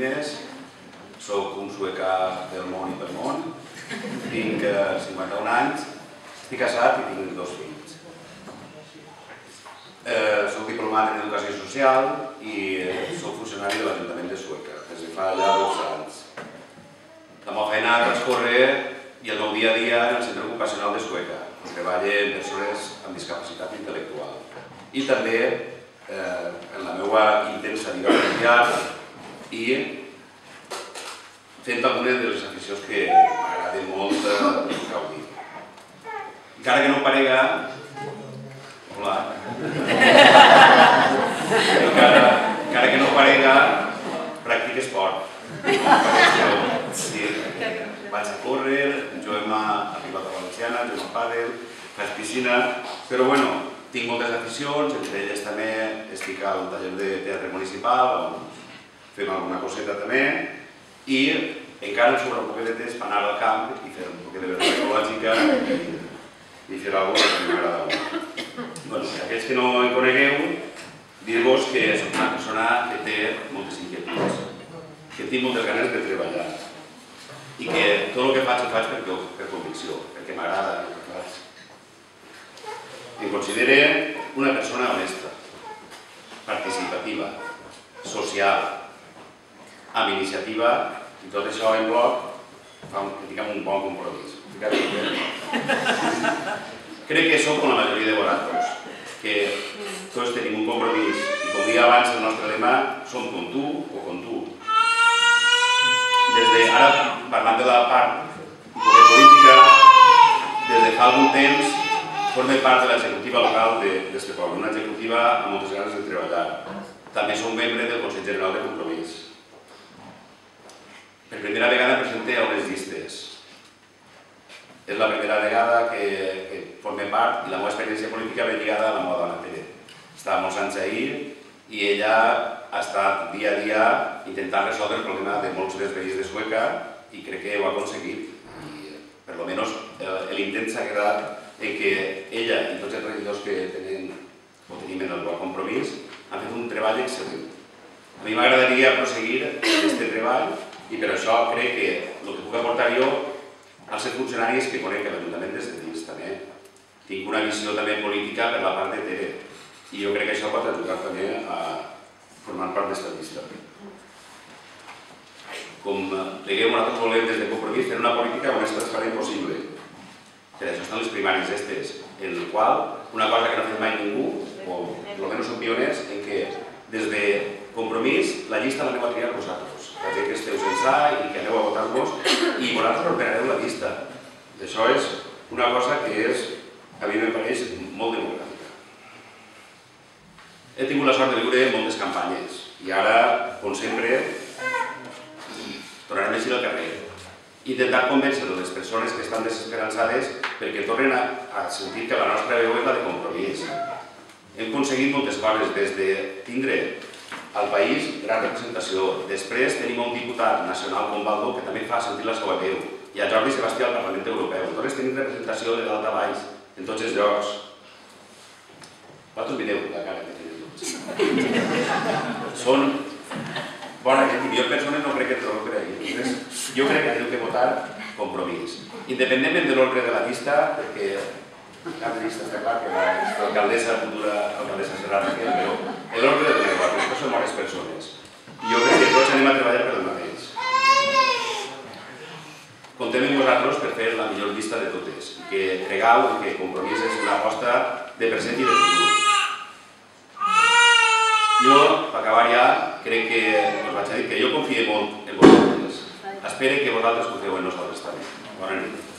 Martínez, soc un suecà del món i pel món, tinc 51 anys, estic casat i tinc 2 fills. Soc diplomat en Educació Social i soc funcionari de l'Ajuntament de Sueca, des de fa ja 2 anys. La meva feina transcorre i el meu dia a dia en el Centre Ocupacional de Sueca, on treballo amb persones amb discapacitat intel·lectual. I també en la meva intensa vida familiar i fent algunes de les aficions que m'agraden molt gaudir. Encara que no parega... Hola. Encara que no parega, practic esport. Vaig a córrer, juguem a pilota valenciana, juguem a pàdel, faig piscina, però bueno, tinc moltes aficions, entre elles també estic al taller de teatre municipal, on fem alguna coseta també, i encara em sobra un poc de temps per anar al camp i fer un poc de verdura ecològica i fer alguna cosa que m'agrada molt. Aquells que no em conegueu, dir-vos que soc una persona que té moltes inquietuds, que tinc moltes ganes de treballar i que tot el que faig ho faig per convicció, perquè m'agrada el que faig. Em considero una persona honesta, participativa, social, amb iniciativa, i tot això en bloc fa un bon compromís. Crec que som com la majoria de vosaltres, que tots tenim un compromís i com deia abans el nostre lema, som com tu o com tu. Ara, parlant de la part política, des de fa algun temps formo part de l'executiva local d'este poble, una executiva amb moltes ganes de treballar. També som membre del Consell General de Compromís. Per primera vegada presente a unes llistes. És la primera vegada que formem part i la meva experiència política ve lligada a la meva dona Tere. Estava molts anys ahir i ella ha estat dia a dia intentant resoldre el problema de molts dels veïns de Sueca i crec que ho ha aconseguit. I per almenys l'intent s'ha quedat en que ella i tots els regidors que tenim en el compromís han fet un treball excel·lent. A mi m'agradaria proseguir aquest treball i per això crec que el que puc aportar jo als funcionaris que conec l'Ajuntament des de dins també. Tinc una visió també política per la part de Tere i jo crec que això pot ajudar també a formar part d'esta llista. Com digueu, nosaltres volem des de Compromís fer una política o més transparent possible. Per això estan les primàries estes, en el qual una cosa que no ha fet mai ningú, o almenys som pioners, en què des de Compromís la llista l'aneu a triar vosaltres. La gent que esteu sense i que aneu a votar-vos i vosaltres ordenareu la llista. Això és una cosa que a mi em pareix molt democràtica. He tingut la sort de viure moltes campanyes i ara, com sempre, tornarem a eixir al carrer. Intentar convèncer les persones que estan desesperançades perquè tornen a sentir que la nostra veu és la de Compromís. Hem aconseguit moltes coses, des de tindre al país gran representació. Després tenim un diputat nacional com Baldo que també fa sentir la seva veu. I a Jordi Sebastià al Parlament Europeu. Totes tenim representació de dalt a baix, en tots els llocs. Vosaltres mireu la cara que tenen tots. Són bona gent i jo persones no crec que trobo per ahí. Jo crec que teniu que votar Compromís. Independentment de l'ordre de la llista, perquè cap llista està clar que l'alcaldessa, futura alcaldessa serà Raquel, però l'ordre de donar igual, perquè són bones persones. I jo crec que tots anem a treballar per el mateix. Contem amb vosaltres per fer la millor llista de totes, que cregueu que Compromís és una aposta de present i de futur. Jo, per acabar ja, crec que us vaig a dir que jo confio molt en vosaltres. Espero que vosaltres confieu en nosaltres també. Bona nit.